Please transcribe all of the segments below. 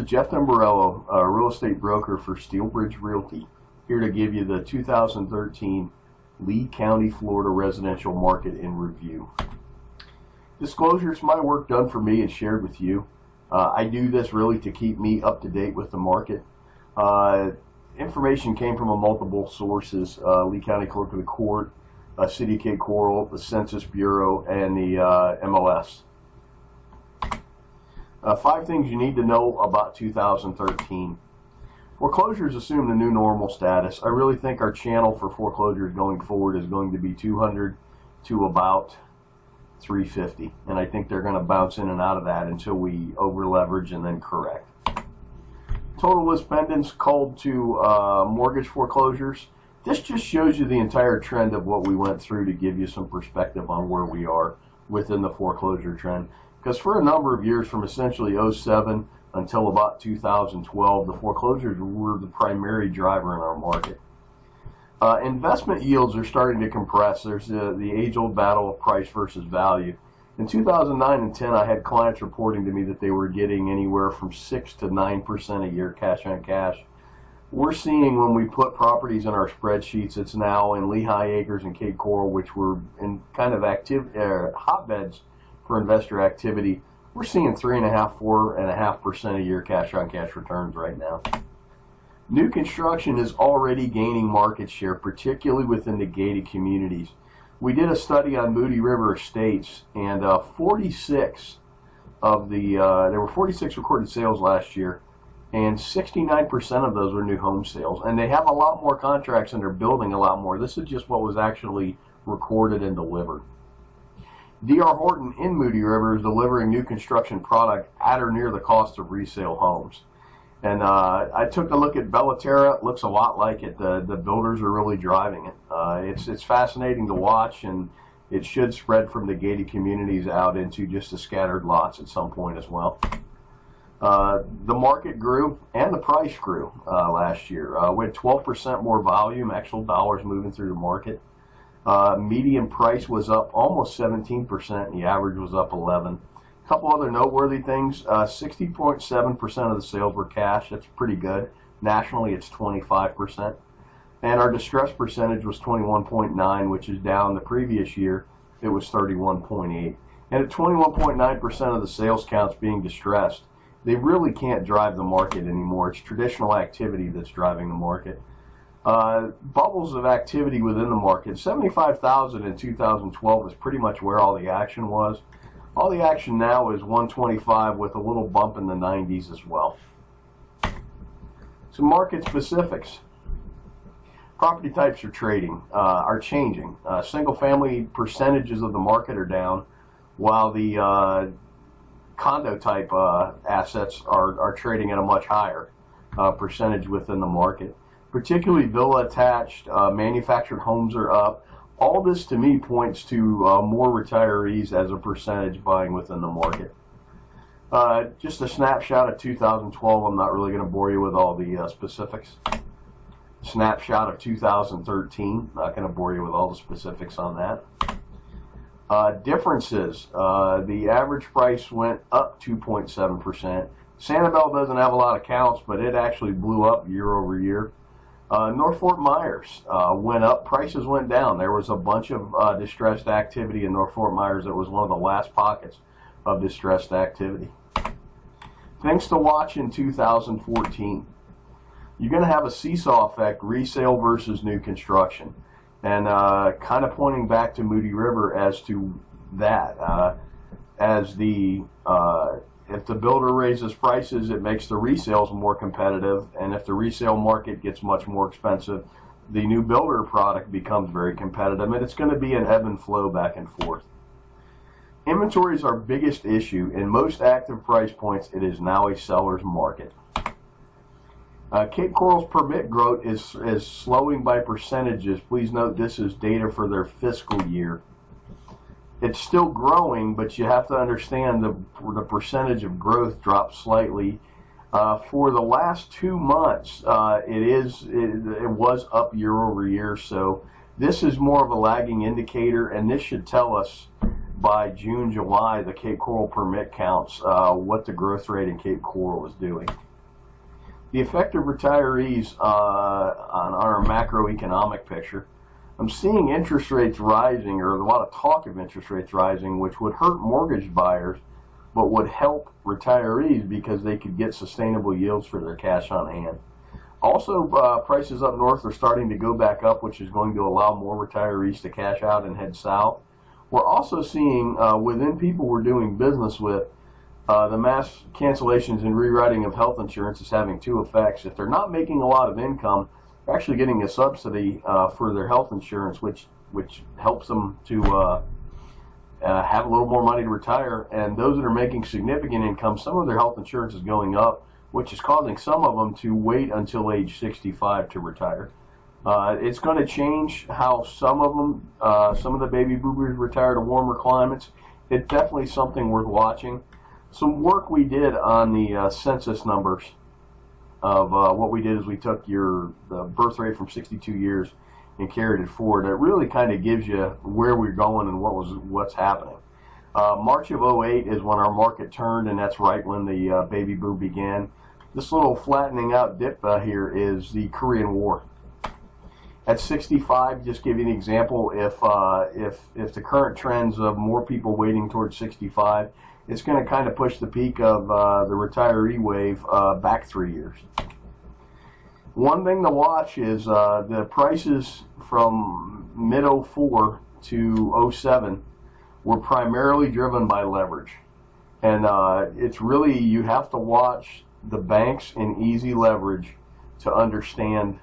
Jeff Tamburello, a real estate broker for Steelbridge Realty, here to give you the 2013 Lee County, Florida residential market in review. Disclosure, it's my work done for me and shared with you. I do this really to keep me up to date with the market. Information came from multiple sources: Lee County Clerk of the Court, City of Cape Coral, the Census Bureau, and the MLS. 5 things you need to know about 2013. Foreclosures assume the new normal status. I really think our channel for foreclosures going forward is going to be 200 to about 350, and I think they're going to bounce in and out of that until we over leverage and then correct. Total list pendants called to mortgage foreclosures. This just shows you the entire trend of what we went through to give you some perspective on where we are within the foreclosure trend. Because for a number of years, from essentially 07 until about 2012, the foreclosures were the primary driver in our market. Investment yields are starting to compress. There's the age-old battle of price versus value. In 2009 and 10, I had clients reporting to me that they were getting anywhere from 6 to 9% a year cash on cash. We're seeing, when we put properties in our spreadsheets, it's now in Lehigh Acres and Cape Coral, which were in kind of hotbeds for investor activity. We're seeing 3.5%, 4.5% a year cash on cash returns right now. New construction is already gaining market share, particularly within the gated communities. We did a study on Moody River Estates, and 46 of the there were 46 recorded sales last year, and 69% of those were new home sales. And they have a lot more contracts, and they're building a lot more. This is just what was actually recorded and delivered. D.R. Horton in Moody River is delivering new construction product at or near the cost of resale homes. And I took a look at Bellaterra. It looks a lot like it. The builders are really driving it. It's fascinating to watch, and it should spread from the gated communities out into just the scattered lots at some point as well. The market grew and the price grew last year. We had 12% more volume, actual dollars moving through the market. Median price was up almost 17%, and the average was up 11%. A couple other noteworthy things: 60.7% of the sales were cash. That's pretty good. Nationally, it's 25%. And our distress percentage was 21.9%, which is down. The previous year, it was 31.8%. And at 21.9% of the sales counts being distressed, they really can't drive the market anymore. It's traditional activity that's driving the market. Bubbles of activity within the market. 75,000 in 2012 is pretty much where all the action was. All the action now is 125 with a little bump in the 90s as well. Some market specifics. Property types are changing. Single family percentages of the market are down, while the condo type assets are trading at a much higher percentage within the market. Particularly villa attached, manufactured homes are up. All this to me points to more retirees as a percentage buying within the market. Just a snapshot of 2012. I'm not really going to bore you with all the specifics. Snapshot of 2013. Not going to bore you with all the specifics on that. Differences. The average price went up 2.7%. Sanibel doesn't have a lot of counts, but it actually blew up year over year. North Fort Myers went up, prices went down. There was a bunch of distressed activity in North Fort Myers. It was one of the last pockets of distressed activity. Things to watch in 2014. You're going to have a seesaw effect, resale versus new construction. And kind of pointing back to Moody River as to that. If the builder raises prices, it makes the resales more competitive, and if the resale market gets much more expensive, the new builder product becomes very competitive, and it's going to be an ebb and flow back and forth. Inventory is our biggest issue. In most active price points, it is now a seller's market. Cape Coral's permit growth is slowing by percentages. Please note this is data for their fiscal year. It's still growing, but you have to understand the percentage of growth dropped slightly. For the last 2 months, it was up year over year. So this is more of a lagging indicator, and this should tell us by June, July, the Cape Coral permit counts, what the growth rate in Cape Coral is doing. The effect of retirees on our macroeconomic picture. I'm seeing interest rates rising, or a lot of talk of interest rates rising, which would hurt mortgage buyers, but would help retirees because they could get sustainable yields for their cash on hand. Also, prices up north are starting to go back up, which is going to allow more retirees to cash out and head south. We're also seeing within people we're doing business with, the mass cancellations and rewriting of health insurance is having two effects. If they're not making a lot of income, they're actually getting a subsidy for their health insurance, which helps them to have a little more money to retire. And those that are making significant income, some of their health insurance is going up, which is causing some of them to wait until age 65 to retire. It's going to change how some of them, some of the baby boomers retire to warmer climates. It's definitely something worth watching. Some work we did on the census numbers of what we did is we took the birth rate from 62 years and carried it forward. It really kind of gives you where we're going and what's happening. March of 08 is when our market turned, and that's right when the baby boom began. This little flattening out dip here is the Korean War. At 65, just give you an example, if the current trends of more people waiting towards 65, it's going to kind of push the peak of the retiree wave back 3 years. One thing to watch is the prices from mid-04 to 07 were primarily driven by leverage. And it's really, you have to watch the banks and easy leverage to understand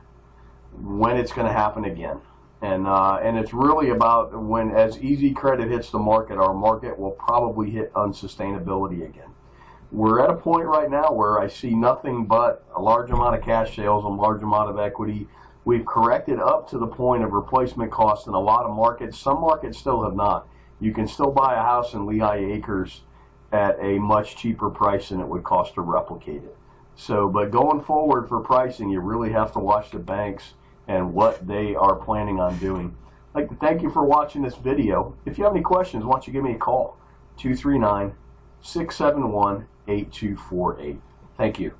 when it's going to happen again. And it's really about when, as easy credit hits the market, our market will probably hit unsustainability again. We're at a point right now where I see nothing but a large amount of cash sales, a large amount of equity. We've corrected up to the point of replacement cost in a lot of markets. Some markets still have not. You can still buy a house in Lehigh Acres at a much cheaper price than it would cost to replicate it. So, but going forward for pricing, you really have to watch the banks and what they are planning on doing. I'd like to thank you for watching this video. If you have any questions, why don't you give me a call, 239-671-8248. Thank you.